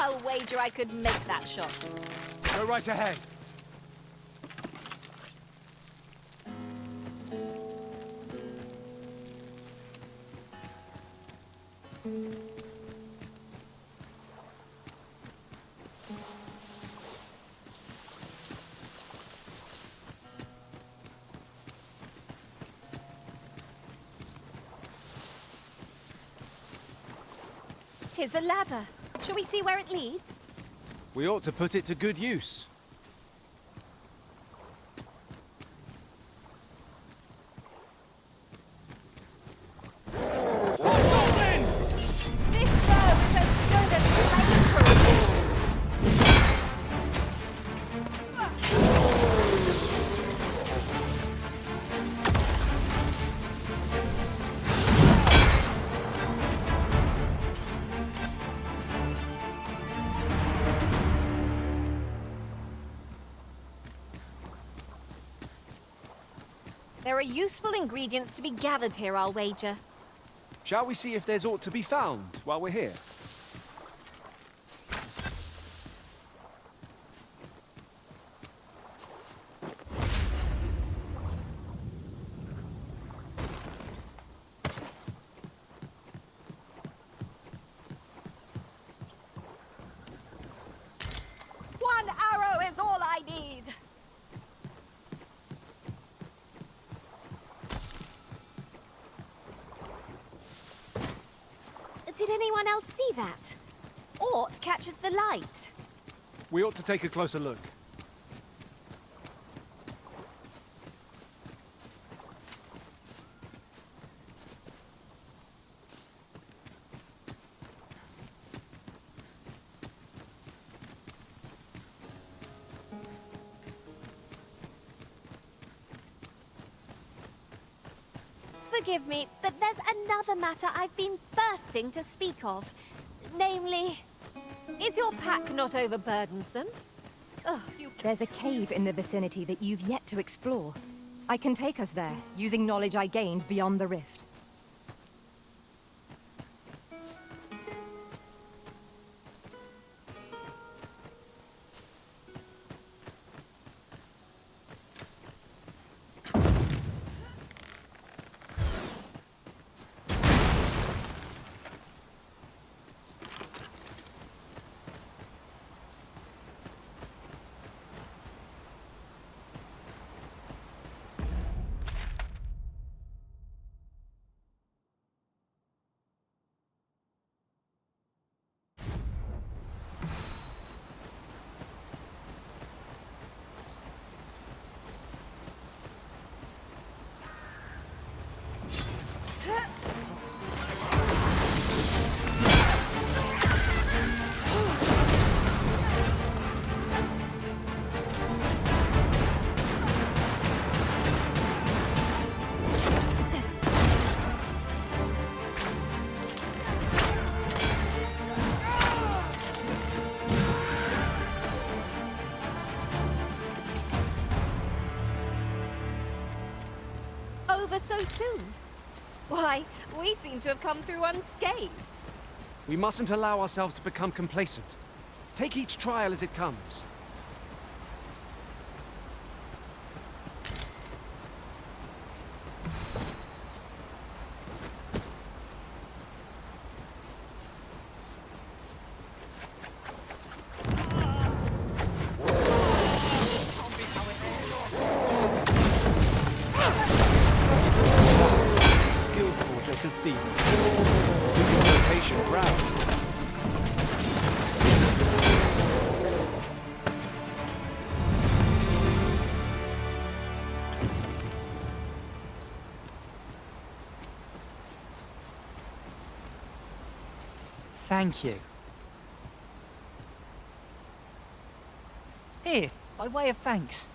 I'll wager I could make that shot. Go right ahead. Tis a ladder. Shall we see where it leads? We ought to put it to good use. This bow is as good as flaming. There are useful ingredients to be gathered here, I'll wager. Shall we see if there's aught to be found while we're here? One arrow is all I need. Did anyone else see that? Aught catches the light. We ought to take a closer look. Forgive me, but there's another matter I've been bursting to speak of. Namely, is your pack not overburdensome? Oh, There's a cave in the vicinity that you've yet to explore. I can take us there, using knowledge I gained beyond the rift. over so soon? Why, we seem to have come through unscathed. We mustn't allow ourselves to become complacent. Take each trial as it comes. Skillful bit of thieving. Do your vocation proud. Thank you. Here, by way of thanks.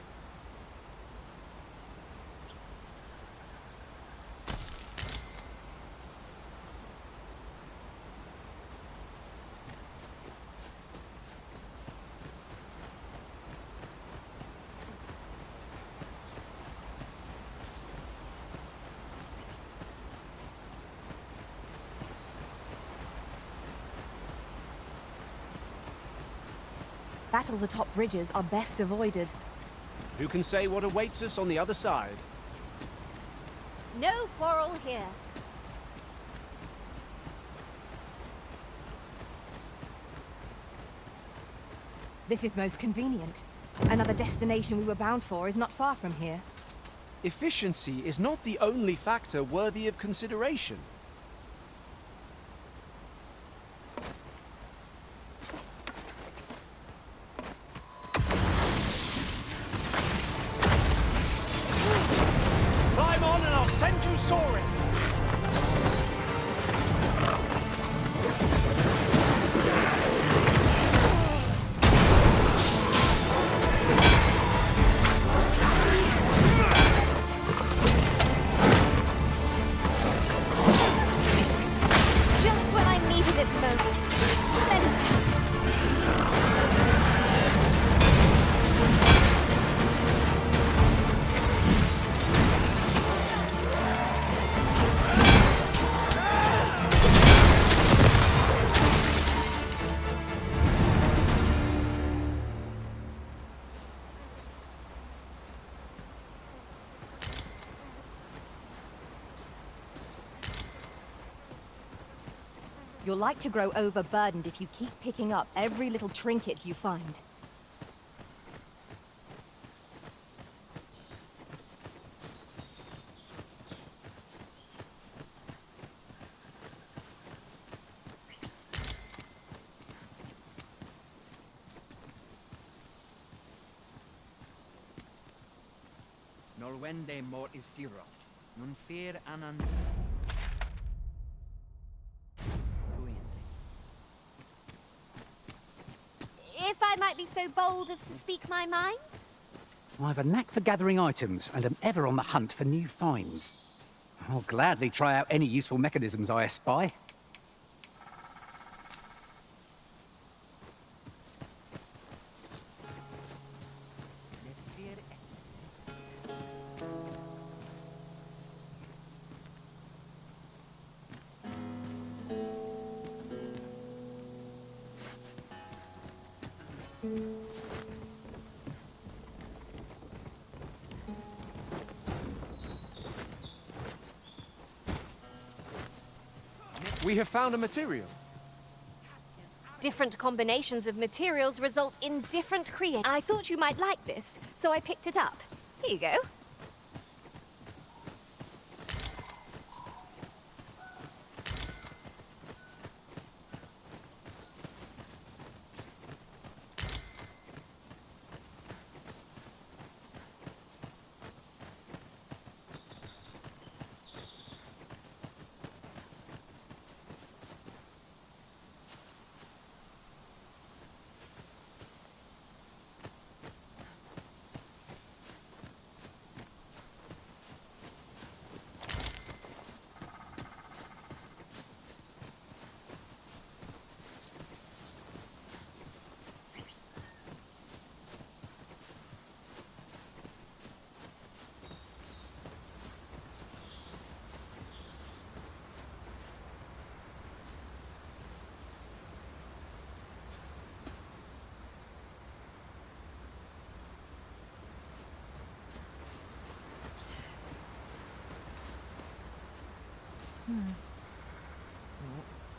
Battles atop bridges are best avoided. Who can say what awaits us on the other side? No quarrel here. This is most convenient. Another destination we were bound for is not far from here. Efficiency is not the only factor worthy of consideration. Climb on and I'll send you soaring! Just when I needed it most. Then it comes. You'll like to grow overburdened if you keep picking up every little trinket you find. Nolwende mortis siro, nun fear anan. If I might be so bold as to speak my mind? I've a knack for gathering items and am ever on the hunt for new finds. I'll gladly try out any useful mechanisms I espy. We have found a material. Different combinations of materials result in different creations. I thought you might like this, so I picked it up. Here you go.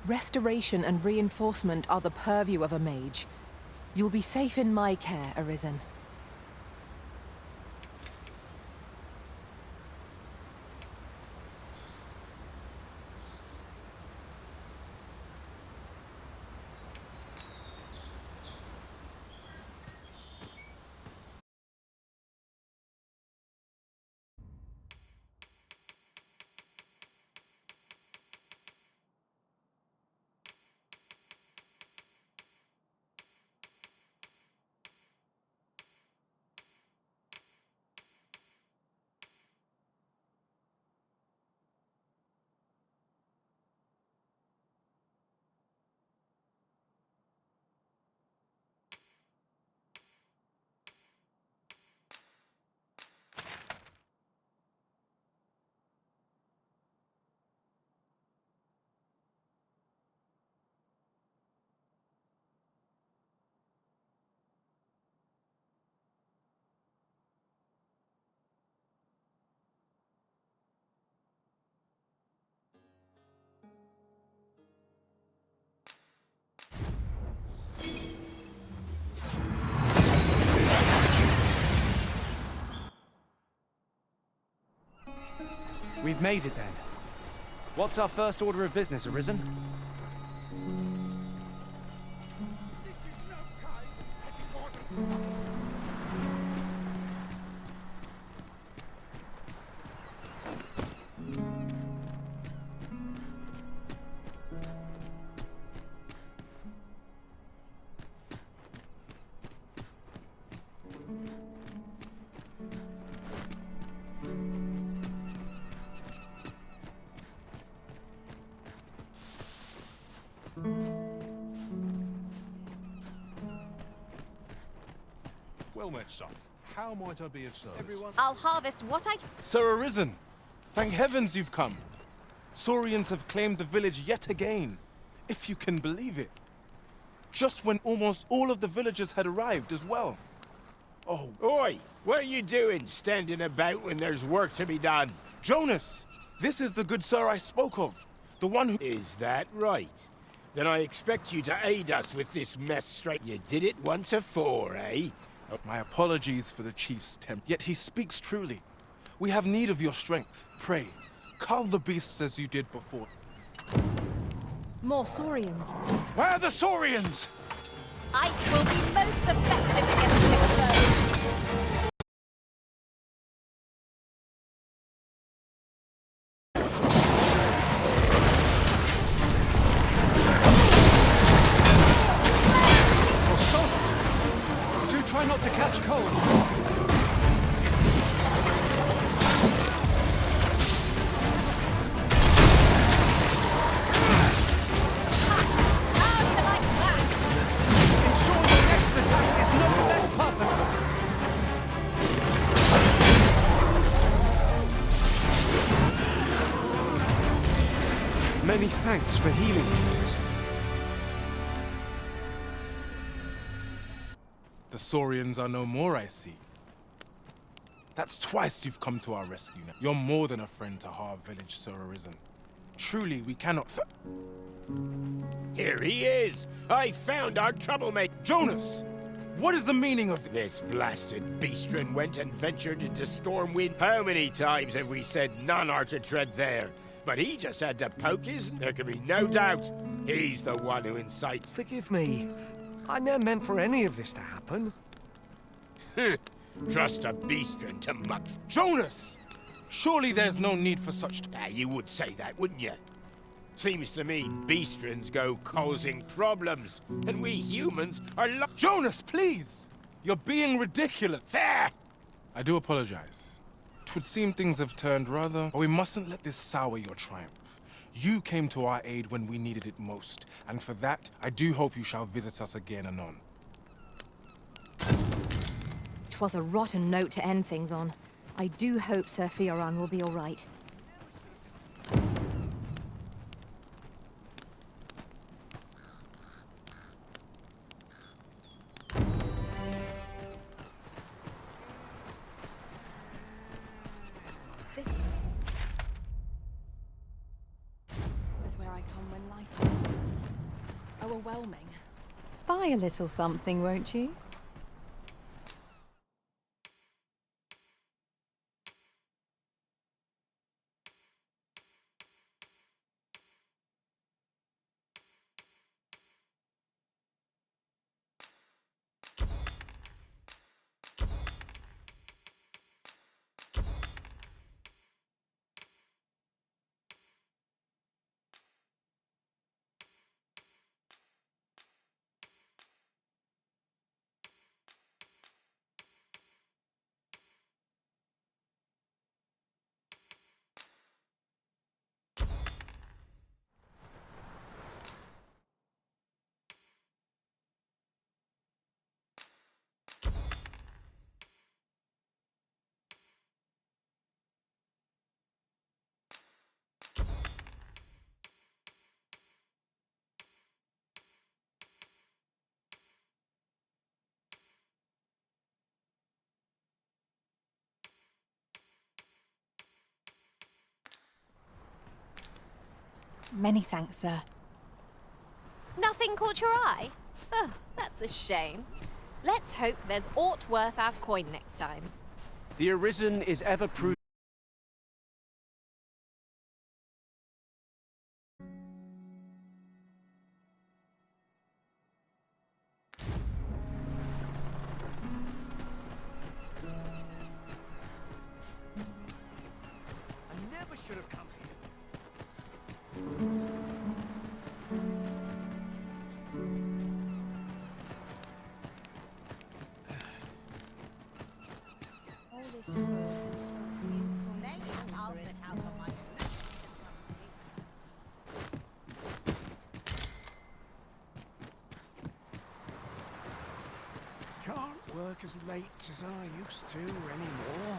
Restoration and reinforcement are the purview of a mage. You'll be safe in my care, Arisen. We've made it then. What's our first order of business, Arisen? Well met, son. How might I be of service? I'll harvest what I... Sir Arisen, thank heavens you've come. Saurians have claimed the village yet again, if you can believe it. Just when almost all of the villagers had arrived as well. Oh, Oi! What are you doing, standing about when there's work to be done? Jonas! This is the good sir I spoke of. The one who... Is that right? Then I expect you to aid us with this mess straight. You did it once afore, eh? My apologies for the chief's temper. Yet he speaks truly. We have need of your strength. Pray, cull the beasts as you did before. More Saurians. Where are the Saurians? Ice will be most effective against this foe. Or Sonnet? Do try not to catch cold. Ensure your next attack is no less purposeful. Many thanks for healing me. The Saurians are no more, I see. That's twice you've come to our rescue now. You're more than a friend to Har Village, Sir Arisen. Truly, we cannot Here he is! I found our troublemaker! Jonas! What is the meaning of This blasted beastren went and ventured into Stormwind. How many times have we said none are to tread there? But he just had to poke his... There can be no doubt he's the one who incites... Forgive me. I never meant for any of this to happen. Trust a beastren to muck... Jonas! Surely there's no need for such... You would say that, wouldn't you? Seems to me beastrens go causing problems, and we humans are Jonas, please! You're being ridiculous. There! I do apologize. 'Twould seem things have turned rather... But we mustn't let this sour your triumph. You came to our aid when we needed it most, and for that, I do hope you shall visit us again anon. 'Twas a rotten note to end things on. I do hope Sir Fioran will be all right. This is where I come when life gets overwhelming. Buy a little something, won't you? Many thanks, sir. Nothing caught your eye? Oh, that's a shame. Let's hope there's aught worth our coin next time. The Arisen is ever prudent. should have come here. All this world and so few coins. I'll set out on my own. Can't work as late as I used to anymore.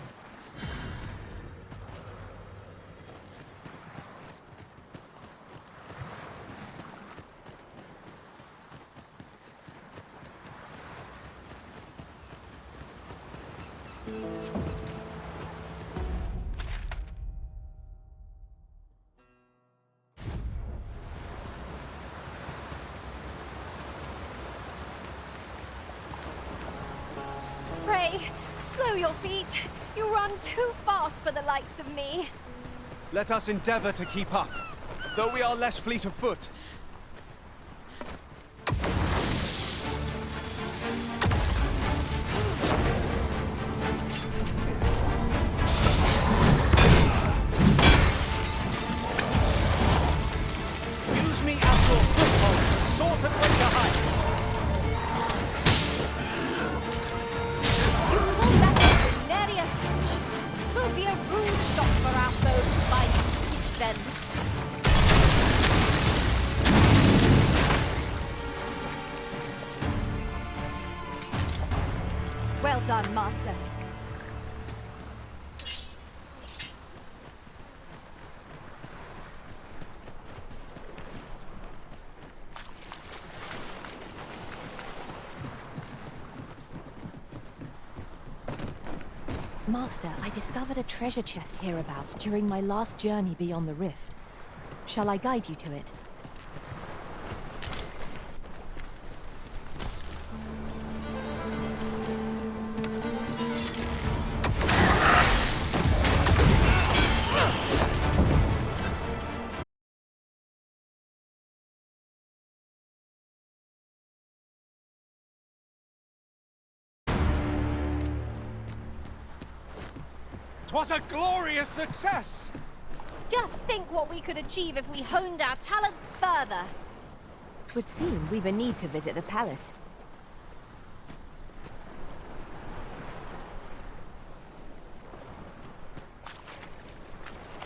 Pray, slow your feet. You run too fast for the likes of me. Let us endeavor to keep up, though we are less fleet of foot. Use me as your foothold to sort and win the heights. You pull that off with nary a hitch. 'Twill be a rude shock for our foes to find you stitch then. Well done, Master. Master, I discovered a treasure chest hereabouts during my last journey beyond the rift. Shall I guide you to it? "'Twas a glorious success! Just think what we could achieve if we honed our talents further. 'Twould seem we've a need to visit the palace.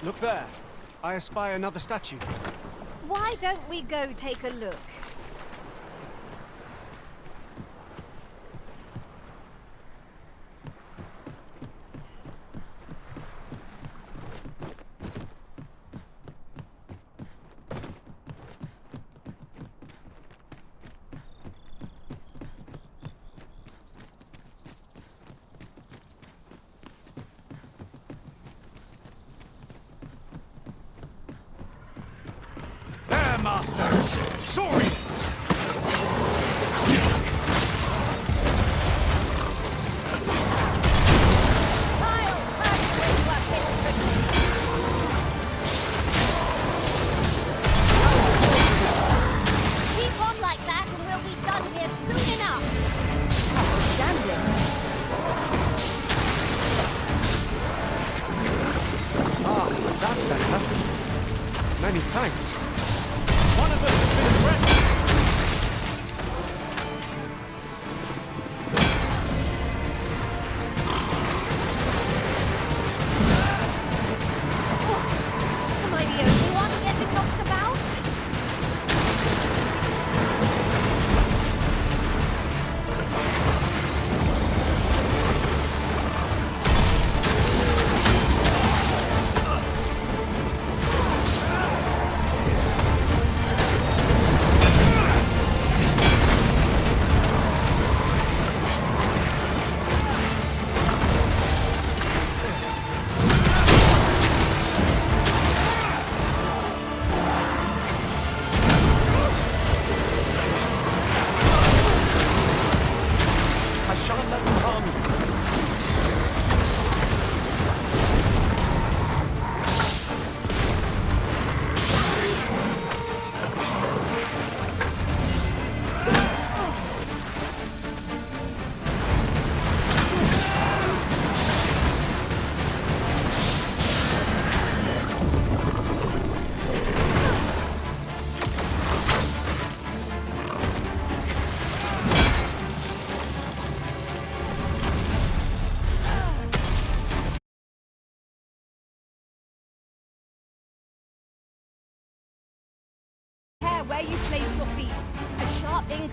Look there. I espy another statue. Why don't we go take a look? There, Master! Saurians! Keep on like that and we'll be done here soon enough. Outstanding. Ah, that's better. Many thanks. One of us has been threatened. Am I the only one getting knocked about?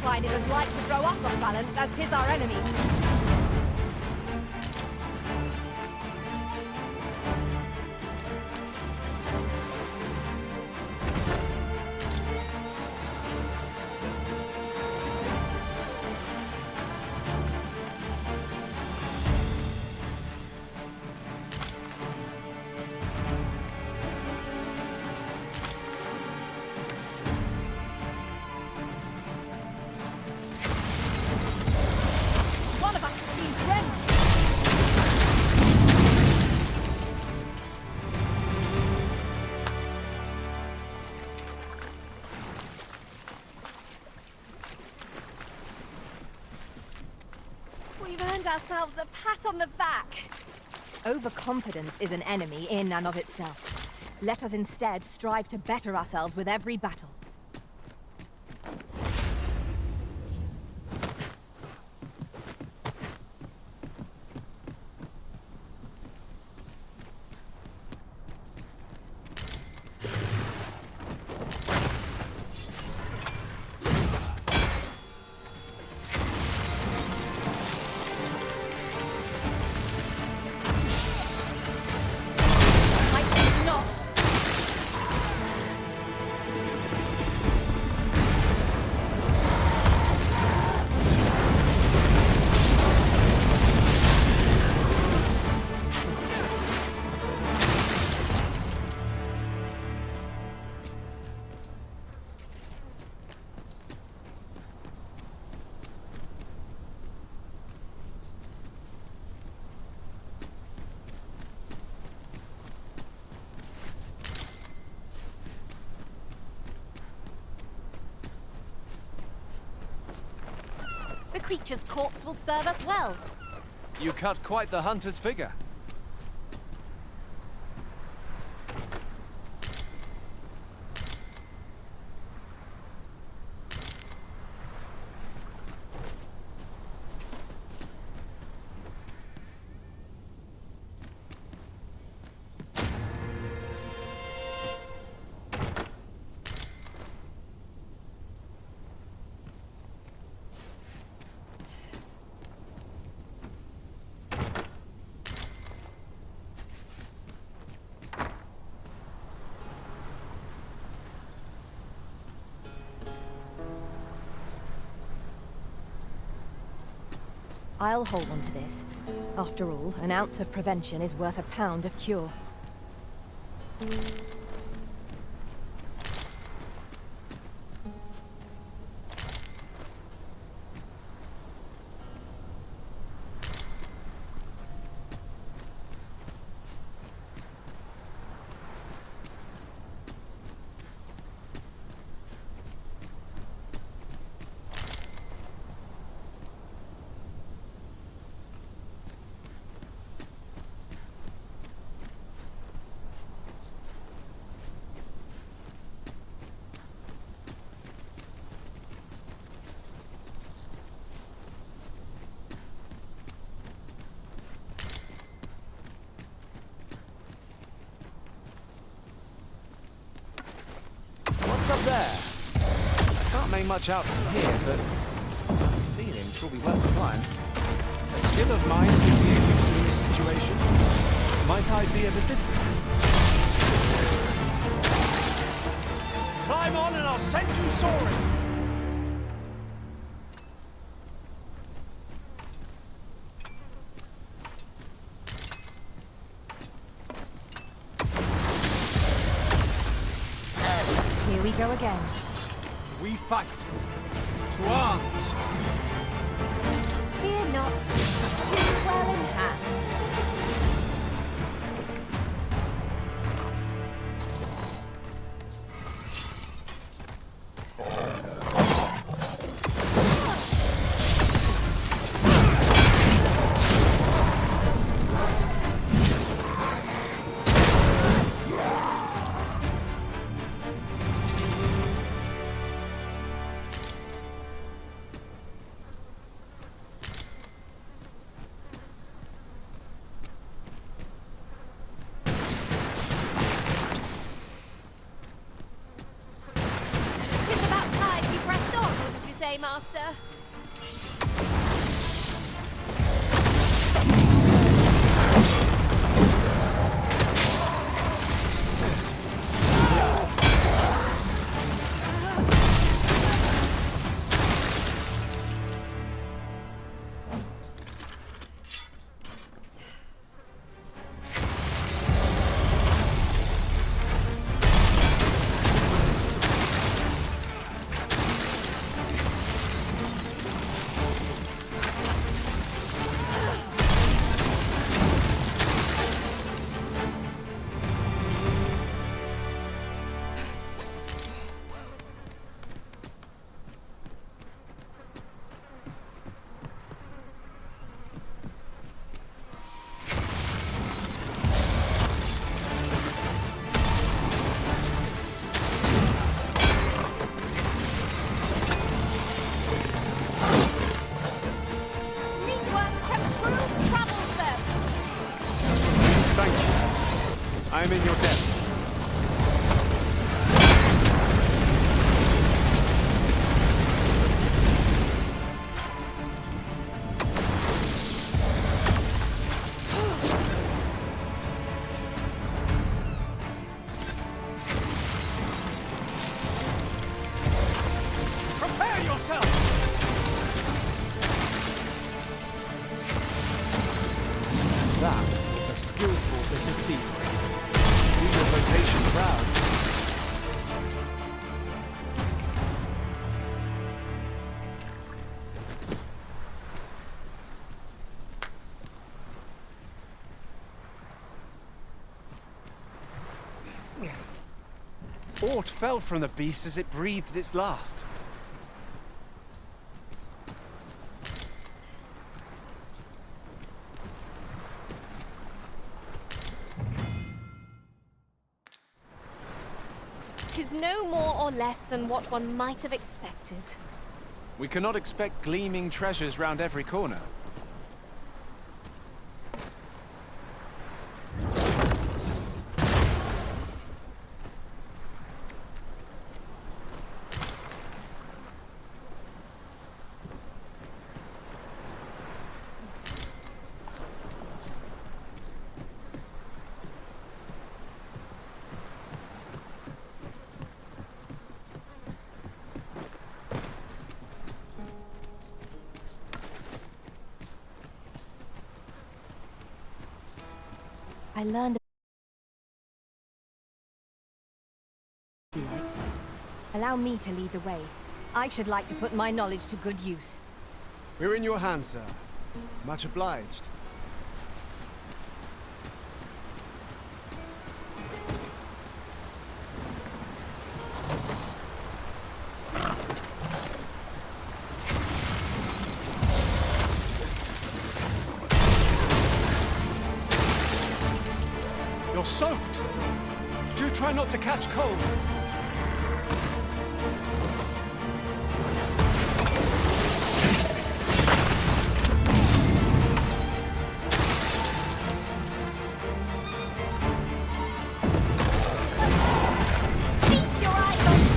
find is as like to throw us off balance as 'tis our enemies. One of us has been drenched. We've earned ourselves a pat on the back. Overconfidence is an enemy in and of itself. Let us instead strive to better ourselves with every battle. I think not. The creature's corpse will serve us well. You cut quite the hunter's figure. I'll hold on to this. After all, an ounce of prevention is worth a pound of cure. What's up there? I can't make much out from here, but the feeling will be worth the climb. A skill of mine could be of use in this situation. Might I be of assistance? Climb on and I'll send you soaring! Here we go again. We fight. To arms! Fear not. 'Tis well in hand. say, Master. I'm in your debt. Prepare yourself! That is a skillful bit of thievery. Do your vocation proud. Aught fell from the beast as it breathed its last. Tis no more or less than what one might have expected. We cannot expect gleaming treasures round every corner. I learned. Allow me to lead the way. I should like to put my knowledge to good use. We're in your hands, sir. Much obliged. You're soaked! Do try not to catch cold. Feast your eyes on this!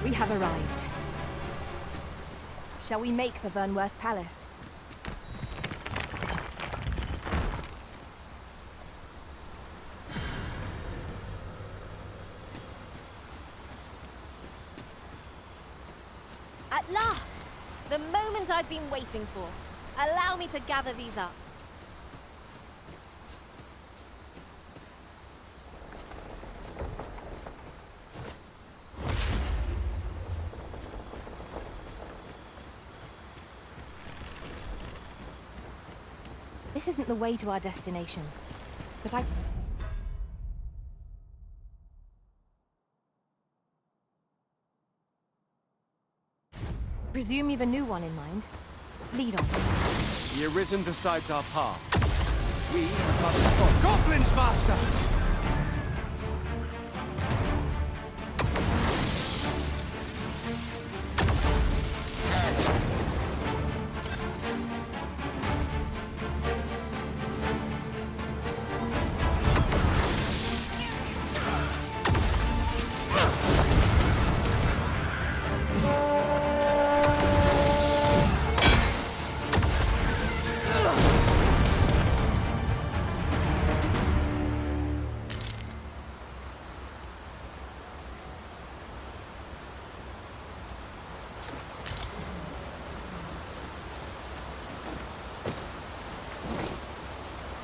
We have arrived. Shall we make for Vernworth Palace? At last! The moment I've been waiting for. Allow me to gather these up. This isn't the way to our destination, but I... presume you've a new one in mind. Lead on. The Arisen decides our path. We must follow. Goblins, Master!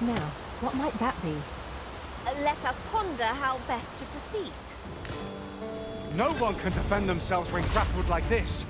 Now, what might that be? Let us ponder how best to proceed. No one can defend themselves when grappled like this.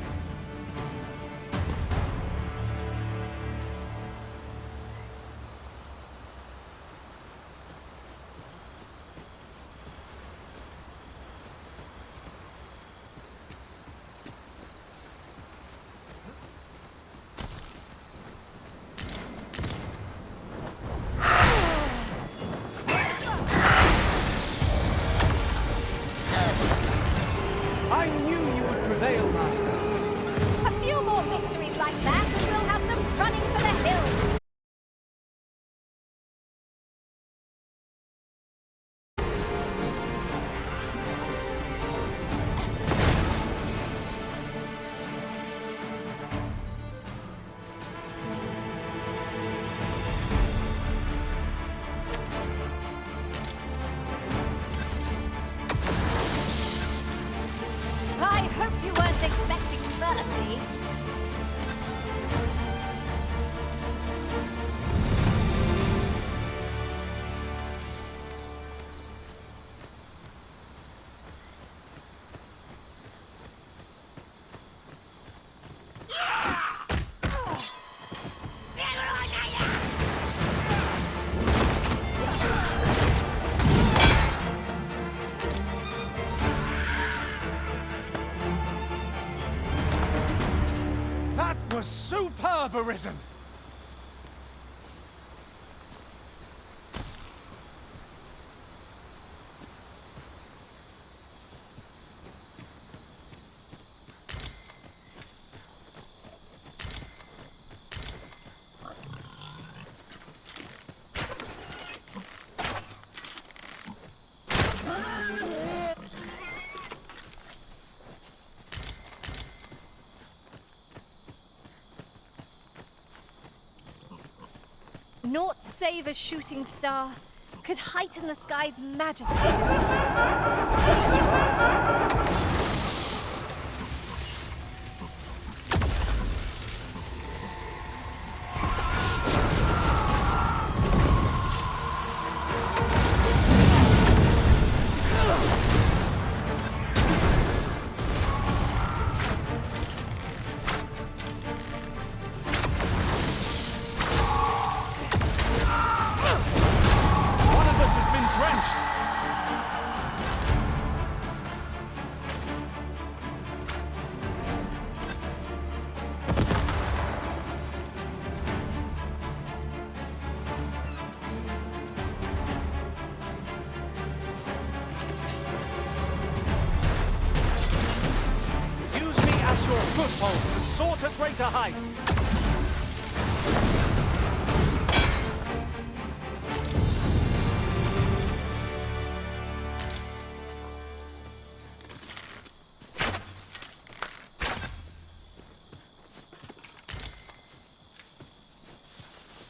I knew you would prevail, Master. A few more victories like that and we'll have them running for the hills. I hope you weren't expecting mercy. That was superb, Arisen! Naught save a shooting star could heighten the sky's majesty this night. One of us has been drenched! Use me as your foothold to soar to greater heights!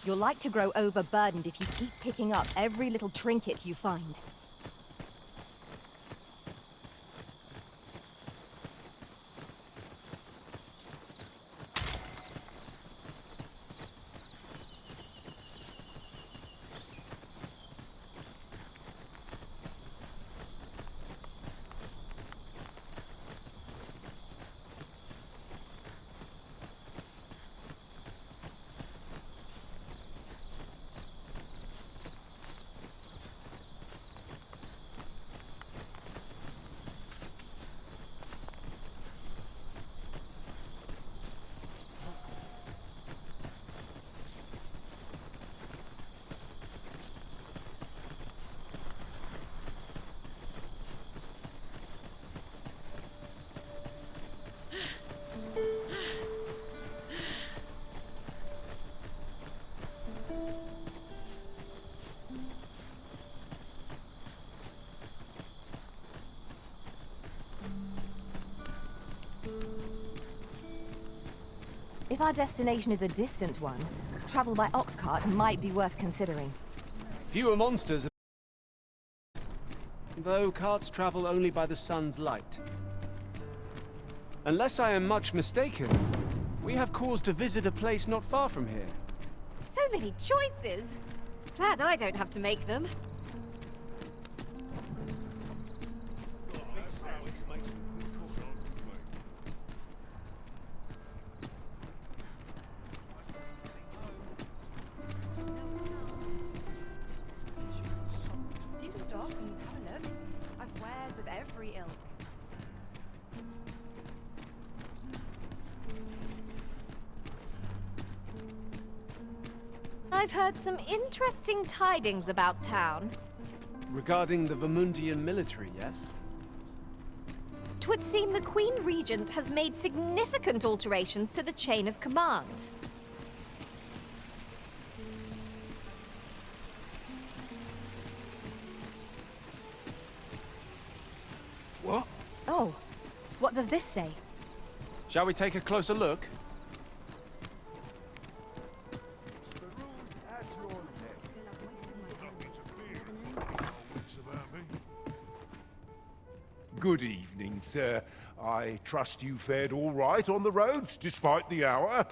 You'll like to grow overburdened if you keep picking up every little trinket you find. If our destination is a distant one, travel by ox cart might be worth considering. Fewer monsters, though carts travel only by the sun's light. Unless I am much mistaken, we have cause to visit a place not far from here. So many choices! Glad I don't have to make them. Do stop and have a look. I've wares of every ilk. I've heard some interesting tidings about town. Regarding the Vermundian military, yes? 'Twould seem the Queen Regent has made significant alterations to the chain of command. What? Oh, what does this say? Shall we take a closer look? Good evening, sir. I trust you fared all right on the roads, despite the hour.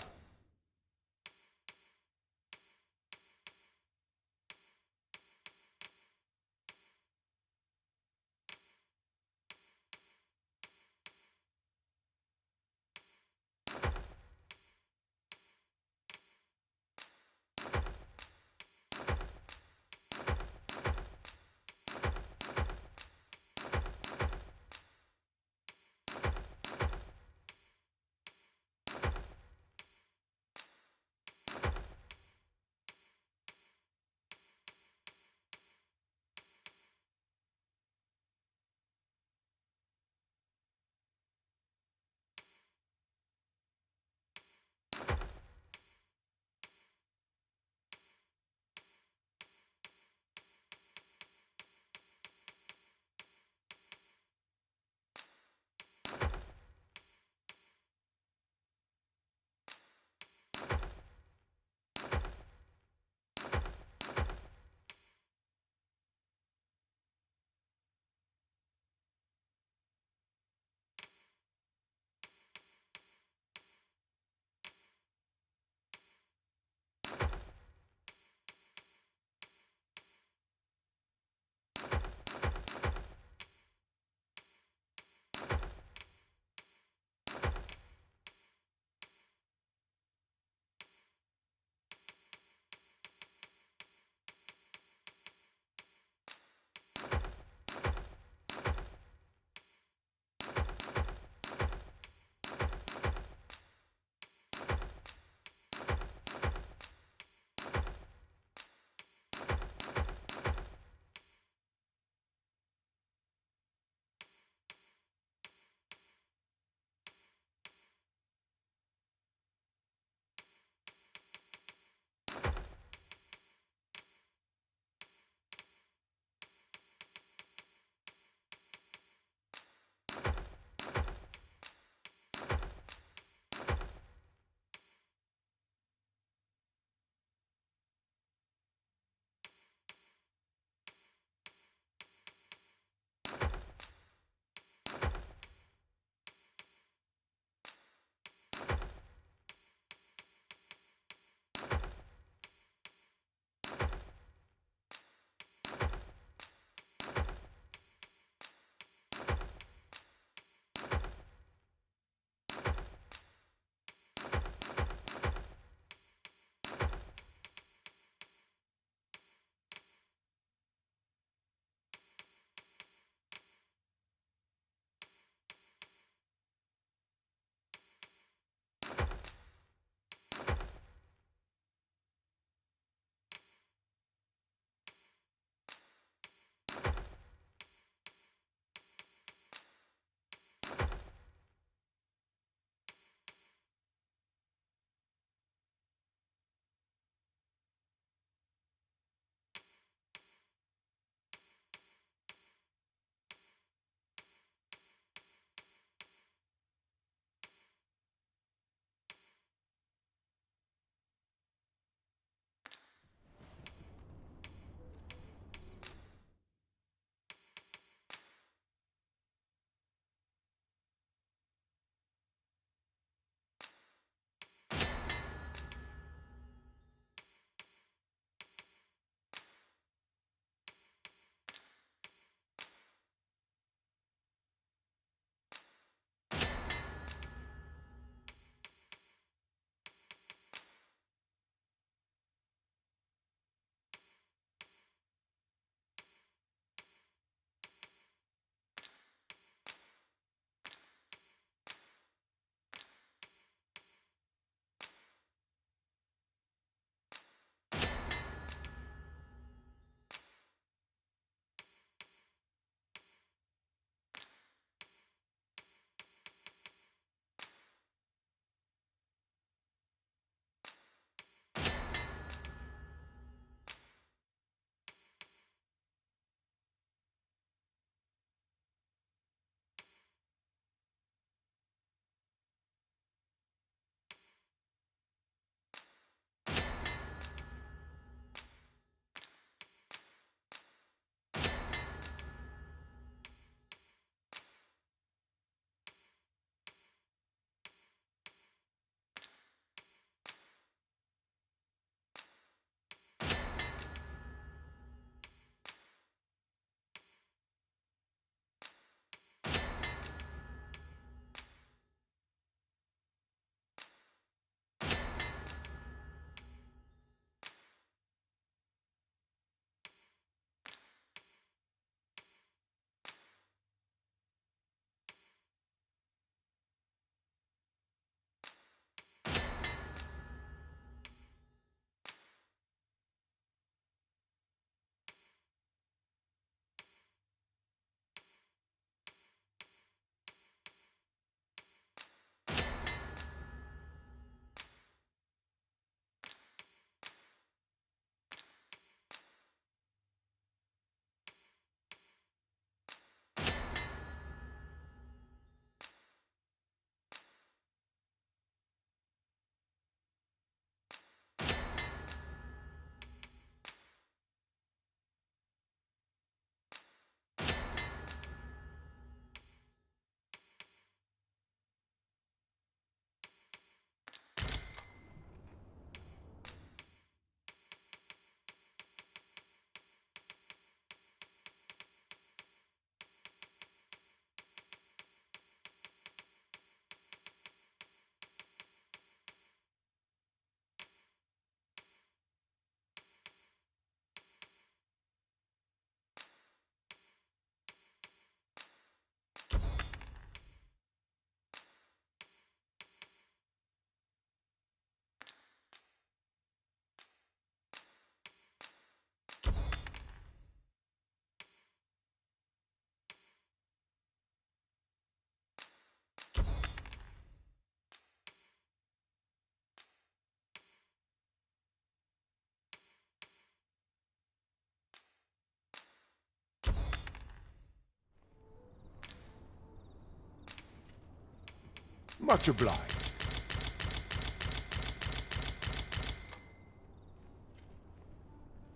Much obliged.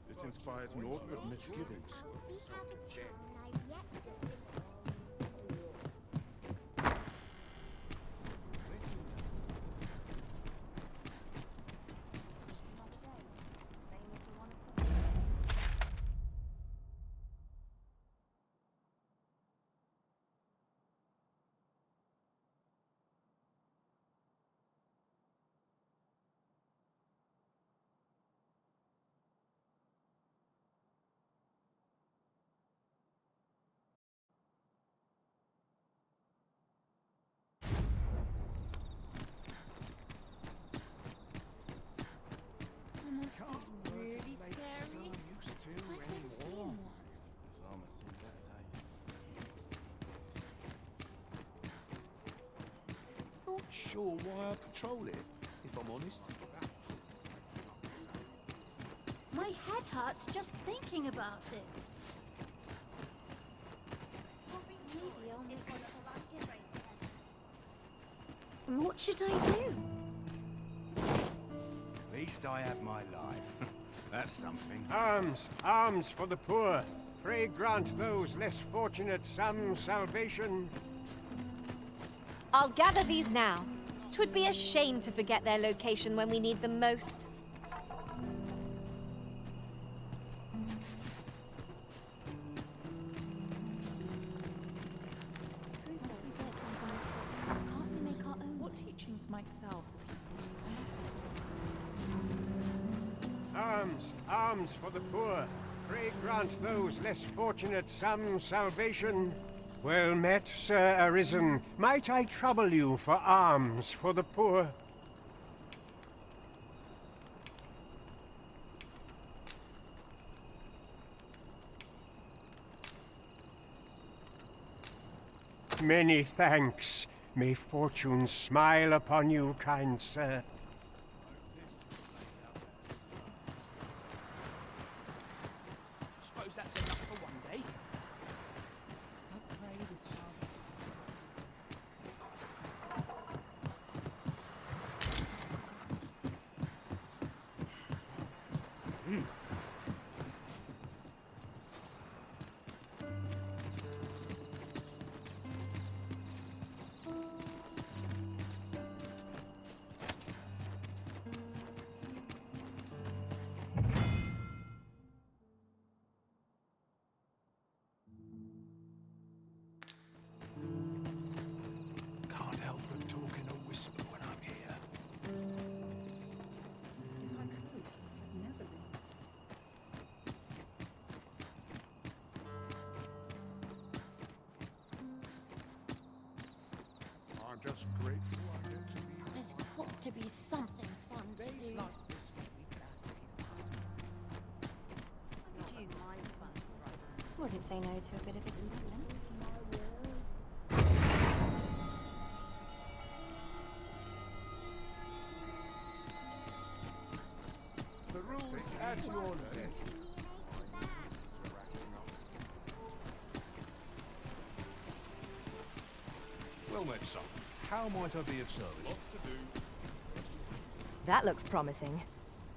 This inspires naught but misgivings. Almost is really scary. I've never seen one. Not sure why I patrol it, if I'm honest. My head hurts just thinking about it. What should I do? At least I have my life. That's something. Alms, alms for the poor. Pray grant those less fortunate some salvation. I'll gather these now. 'Twould be a shame to forget their location when we need them most. Can't we make our own? What teachings might salve Alms, alms for the poor. Pray grant those less fortunate some salvation. Well met, Sir Arisen. Might I trouble you for alms for the poor? Many thanks. May fortune smile upon you, kind sir. Suppose that's enough for one day. Can't help but talk in a whisper when I'm here. I'm just grateful I get to be... There's got to be something fun to do. I could use lines of fun to write. Wouldn't say no to a bit of excitement. The rules add to your knowledge. Well met, son. How might I be of service? That looks promising.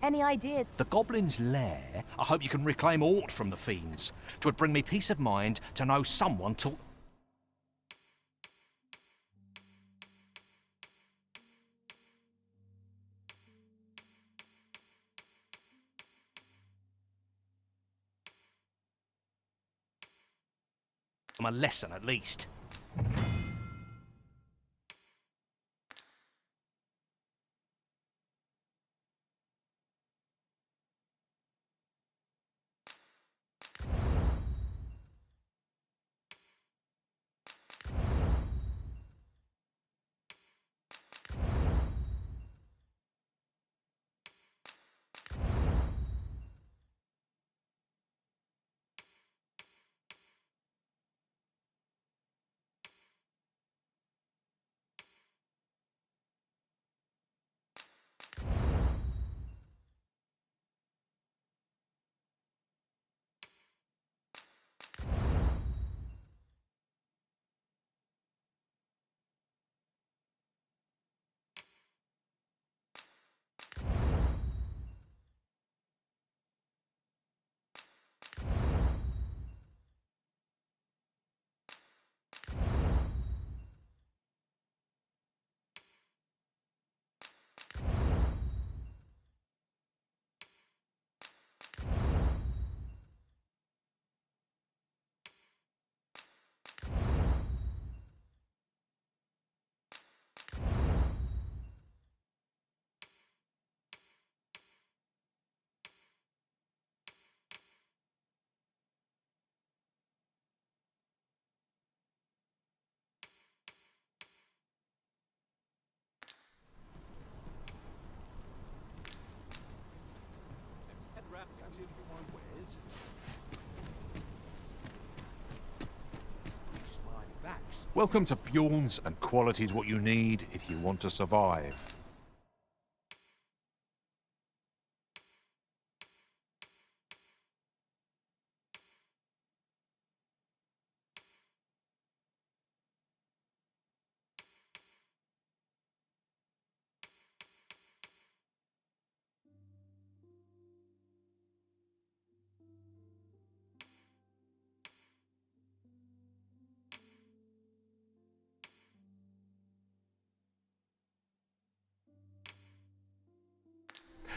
Any ideas? The Goblin's Lair? I hope you can reclaim aught from the fiends. 'Twould bring me peace of mind to know someone taught... a lesson, at least. give you my wares? Welcome to Bjorn's, and quality's what you need if you want to survive.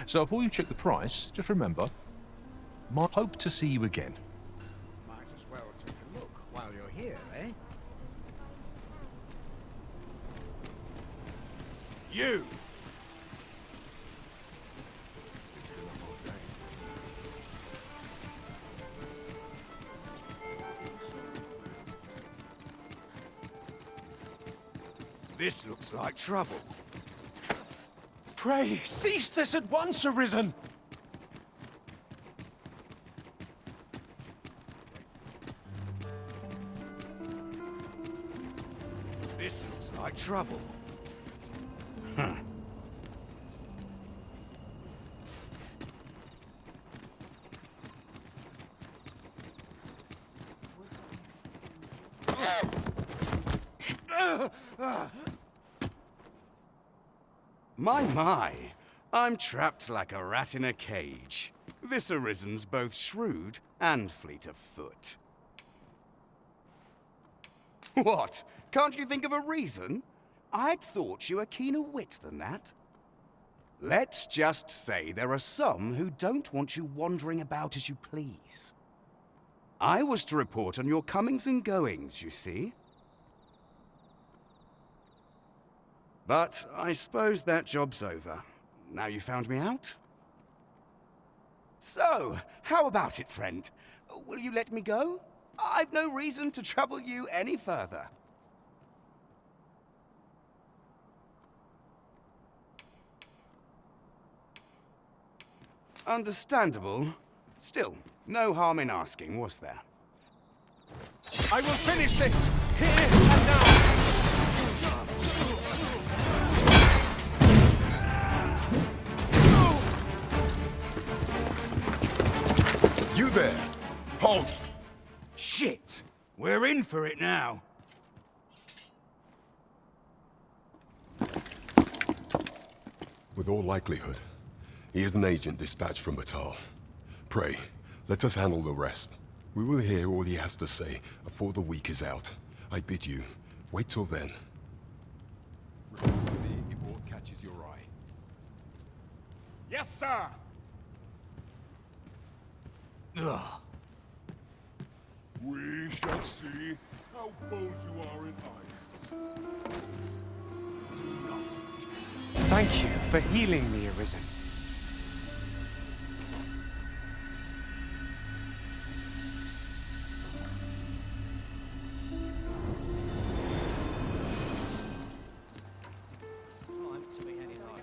So before you check the price, just remember, might hope to see you again. Might as well take a look while you're here, eh? You! This looks like trouble. Pray, cease this at once, Arisen! This looks like trouble. Huh. My, I'm trapped like a rat in a cage. This Arisen's both shrewd and fleet of foot. What? Can't you think of a reason? I'd thought you were keener wit than that. Let's just say there are some who don't want you wandering about as you please. I was to report on your comings and goings, you see. But I suppose that job's over. Now you found me out? So, how about it, friend? Will you let me go? I've no reason to trouble you any further. Understandable. Still, no harm in asking, was there? I will finish this, here and now! You there! Halt! Shit! We're in for it now. With all likelihood, he is an agent dispatched from Batal. Pray, let us handle the rest. We will hear all he has to say before the week is out. I bid you, wait till then. Report to me if aught catches your eye. Yes, sir! Ugh. We shall see how bold you are in eyes. Thank you for healing me, Arisen. Time to be heading home.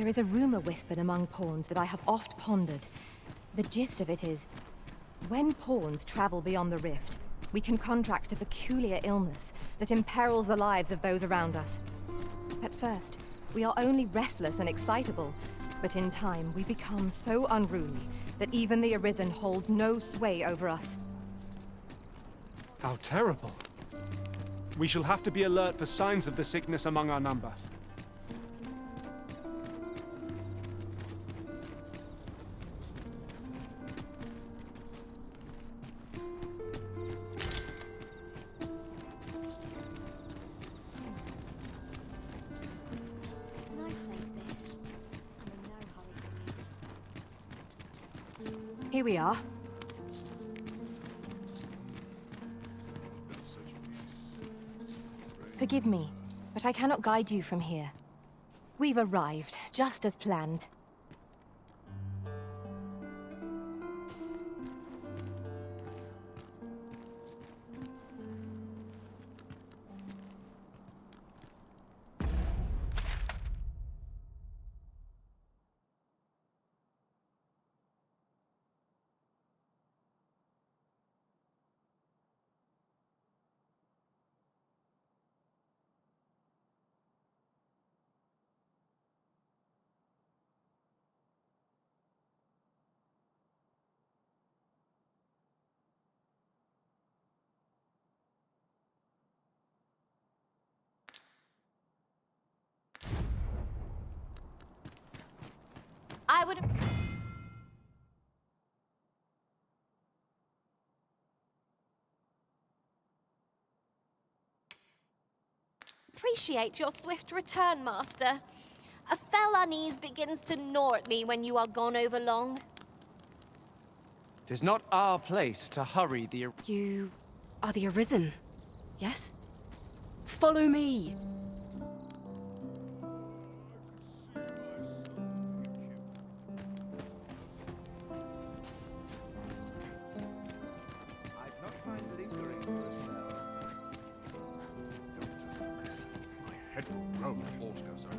There is a rumor whispered among pawns that I have oft pondered. The gist of it is, when pawns travel beyond the rift, we can contract a peculiar illness that imperils the lives of those around us. At first, we are only restless and excitable, but in time we become so unruly that even the Arisen holds no sway over us. How terrible. We shall have to be alert for signs of the sickness among our number. Here we are. Forgive me, but I cannot guide you from here. We've arrived, just as planned. I would appreciate your swift return, Master. A fell unease begins to gnaw at me when you are gone over long. 'Tis not our place to hurry the... You are the Arisen, yes? Follow me! I'd not mind lingering for a spell. Don't tell me this. My head will roll if walls go so high.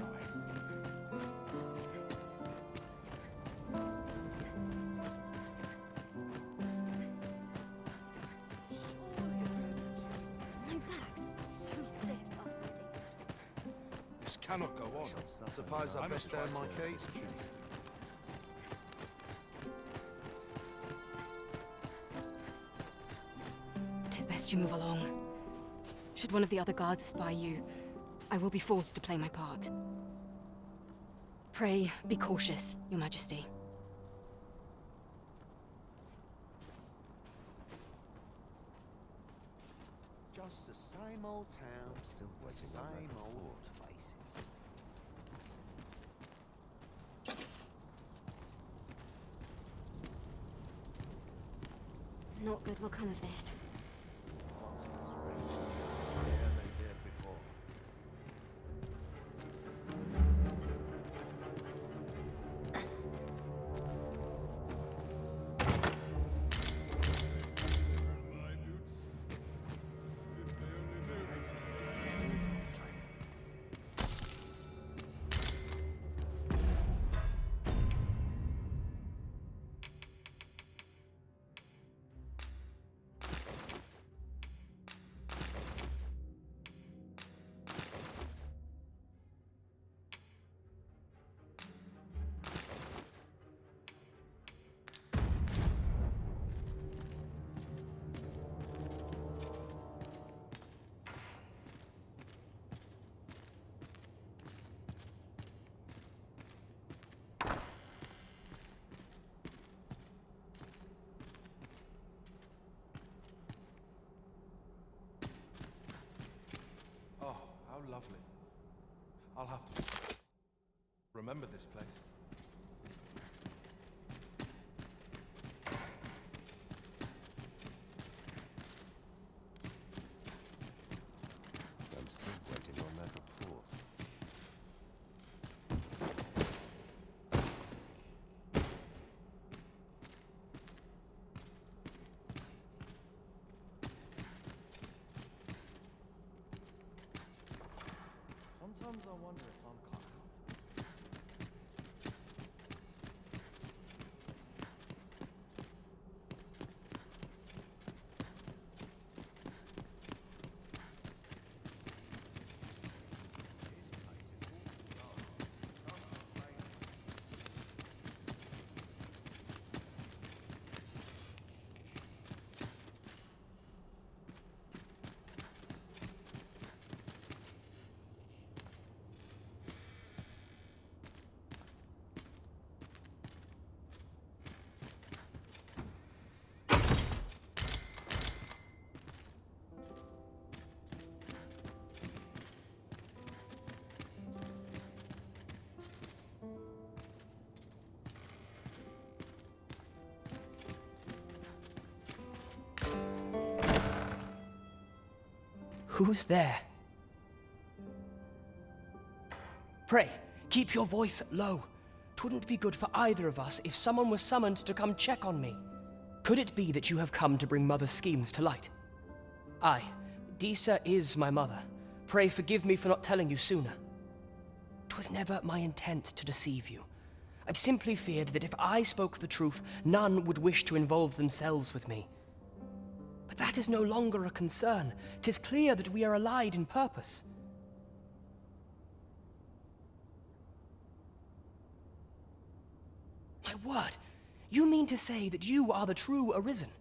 My back's so stiff after a day. This cannot go on. Suppose I best earn my keep. Tis best you move along. Should one of the other guards espy you, I will be forced to play my part. Pray, be cautious, Your Majesty. Just the same old town, still the same old faces. Not good will come of this. Monsters reach yeah, they did before. Oh, how lovely. I'll have to remember this place. I'm still waiting on that report. Sometimes I wonder if I'm cut out for this. Who's there? Pray, keep your voice low. 'Twouldn't be good for either of us if someone was summoned to come check on me. Could it be that you have come to bring Mother's schemes to light? Aye, Disa is my mother. Pray forgive me for not telling you sooner. 'Twas never my intent to deceive you. I simply feared that if I spoke the truth, none would wish to involve themselves with me. But that is no longer a concern. 'Tis clear that we are allied in purpose. My word, you mean to say that you are the true Arisen?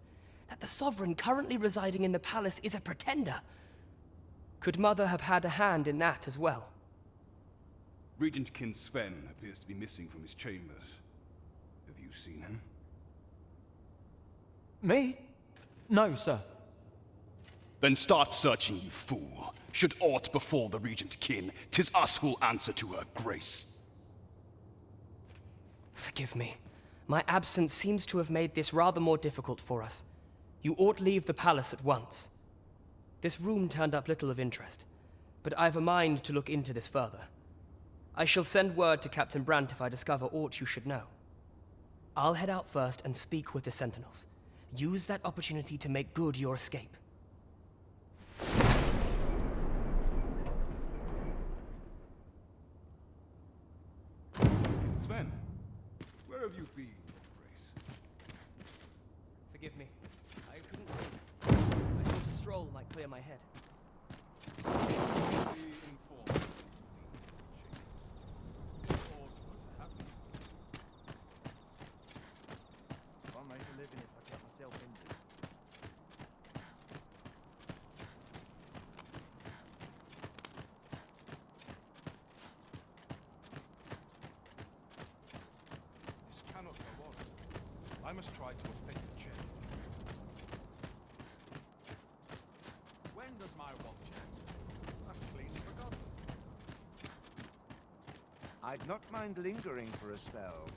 That the Sovereign currently residing in the palace is a pretender? Could Mother have had a hand in that as well? Regent Kin Sven appears to be missing from his chambers. Have you seen him? Me? No, sir. Then start searching, you fool. Should aught befall the Regent Kin, 'tis us who'll answer to her grace. Forgive me. My absence seems to have made this rather more difficult for us. You ought leave the palace at once. This room turned up little of interest, but I've a mind to look into this further. I shall send word to Captain Brandt if I discover aught you should know. I'll head out first and speak with the Sentinels. Use that opportunity to make good your escape. Sven, where have you been, Your Grace? Forgive me. I couldn't... I thought a stroll might clear my head. I'll make a living if I get myself injured. This cannot go on. I must try to effect a change. When does my watch end? I've completely forgotten. I'd not mind lingering for a spell.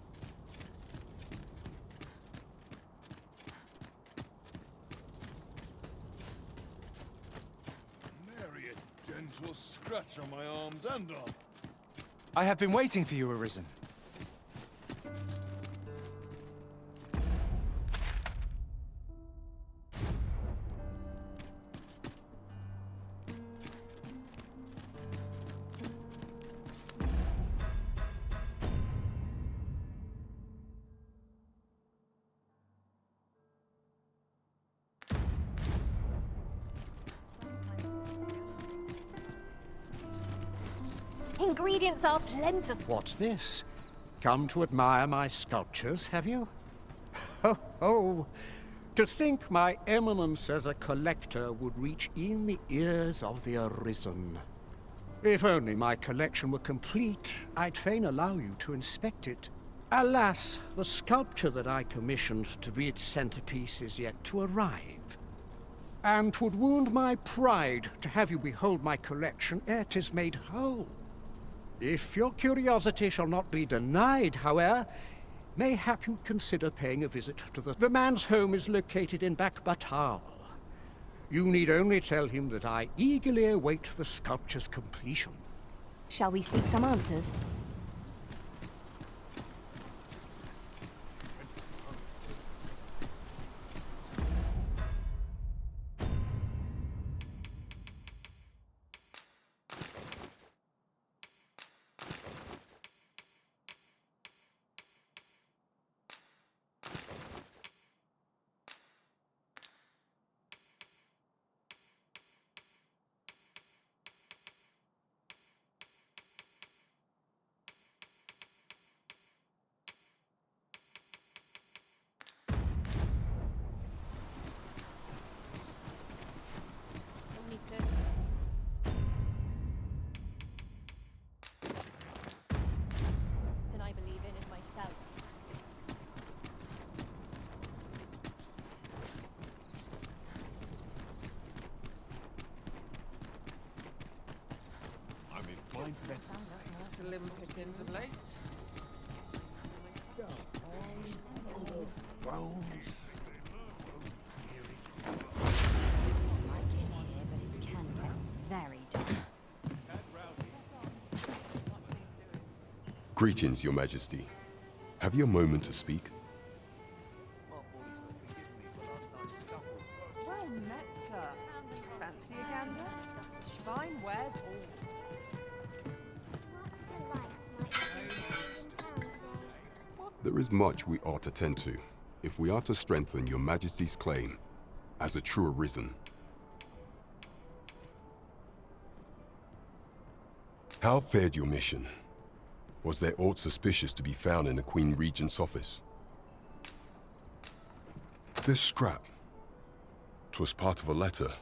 Nary a dent or scratch on my arms and arm. I have been waiting for you, Arisen. Ingredients are plentiful. What's this? Come to admire my sculptures, have you? Ho ho! To think my eminence as a collector would reach in the ears of the Arisen. If only my collection were complete, I'd fain allow you to inspect it. Alas, the sculpture that I commissioned to be its centerpiece is yet to arrive. And 'twould wound my pride to have you behold my collection ere 'tis made whole. If your curiosity shall not be denied, however, mayhap you'd consider paying a visit to the man's home is located in Batal. You need only tell him that I eagerly await the sculpture's completion. Shall we seek some answers? I believe in it myself. I'm inclined to Slim pickings of late. Greetings, Your Majesty. Have you a moment to speak? Well met, sir. Fancy a gander? Fine wares all. There is much we ought to tend to, if we are to strengthen Your Majesty's claim as a true arisen. How fared your mission? Was there aught suspicious to be found in the Queen Regent's office? This scrap. 'Twas part of a letter,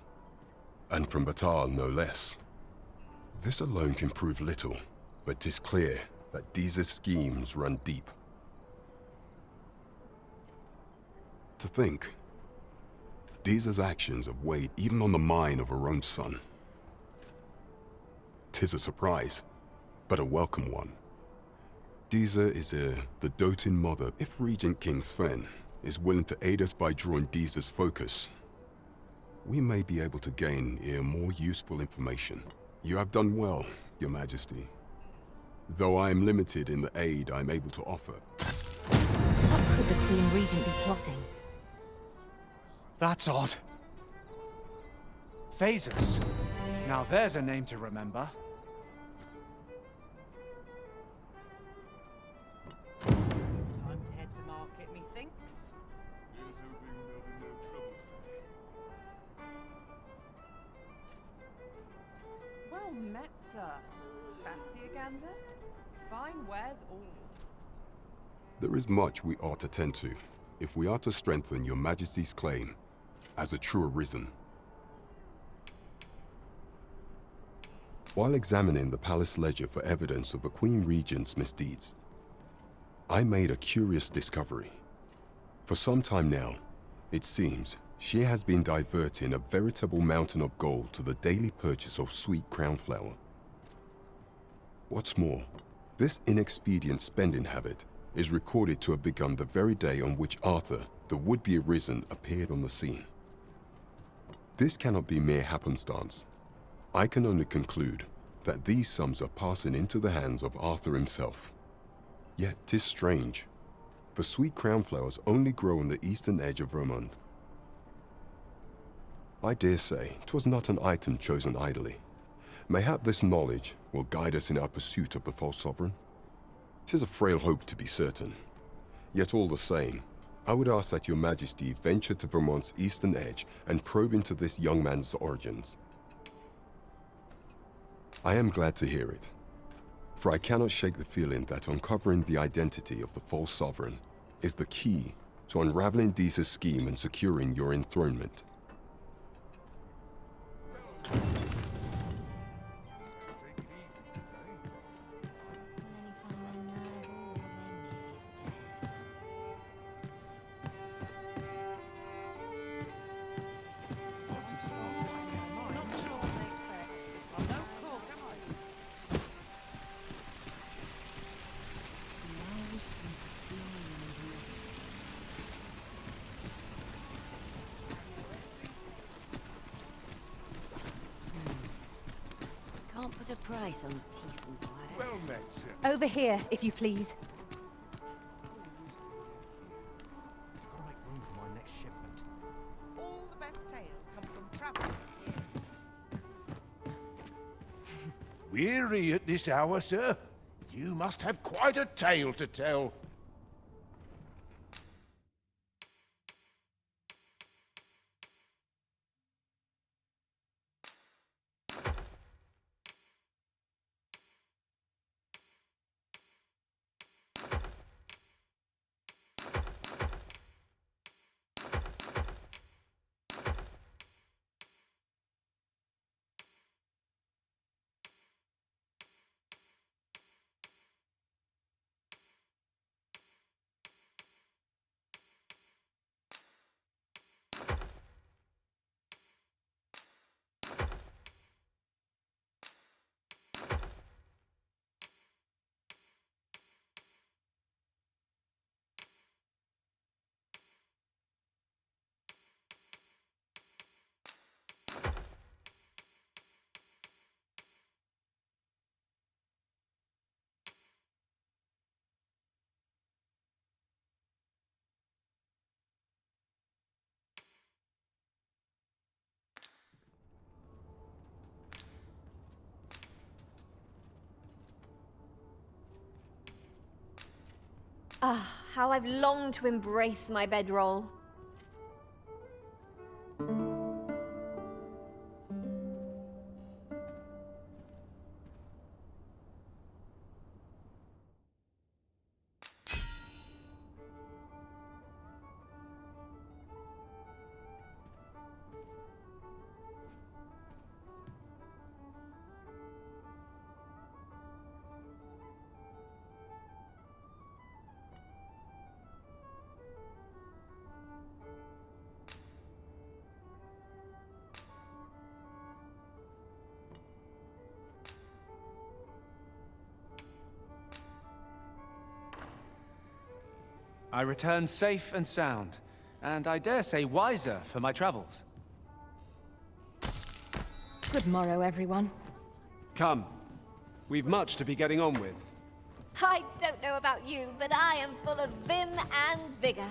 and from Batal no less. This alone can prove little, but 'tis clear that Deeza's schemes run deep. To think, Deeza's actions have weighed even on the mind of her own son. 'Tis a surprise, but a welcome one. Deeza is the doting mother. If Regent King Sven is willing to aid us by drawing Deeza's focus, we may be able to gain more useful information. You have done well, Your Majesty. Though I am limited in the aid I'm able to offer. What could the Queen Regent be plotting? That's odd. Phasers. Now there's a name to remember. Time to head to market, methinks. Here's hoping there'll be no trouble today. Well met, sir. Fancy a gander? Fine wares all. There is much we ought to tend to, if we are to strengthen Your Majesty's claim as a true arisen. While examining the palace ledger for evidence of the Queen Regent's misdeeds, I made a curious discovery. For some time now, it seems she has been diverting a veritable mountain of gold to the daily purchase of sweet crown flower. What's more, this inexpedient spending habit is recorded to have begun the very day on which Arthur, the would-be arisen, appeared on the scene. This cannot be mere happenstance. I can only conclude that these sums are passing into the hands of Arthur himself. Yet 'tis strange, for sweet crown flowers only grow on the eastern edge of Vermund. I dare say 'twas not an item chosen idly. Mayhap this knowledge will guide us in our pursuit of the false sovereign. 'Tis a frail hope to be certain. Yet all the same, I would ask that Your Majesty venture to Vermont's eastern edge and probe into this young man's origins. I am glad to hear it, for I cannot shake the feeling that uncovering the identity of the false sovereign is the key to unraveling Deeza's scheme and securing your enthronement. Can't put a price on peace and quiet. Well met, sir. Over here, if you please. Gotta make room for my next shipment. All the best tales come from travelers here. Weary at this hour, sir? You must have quite a tale to tell. Ah, how I've longed to embrace my bedroll. I return safe and sound, and I dare say wiser for my travels. Good morrow, everyone. Come. We've much to be getting on with. I don't know about you, but I am full of vim and vigor.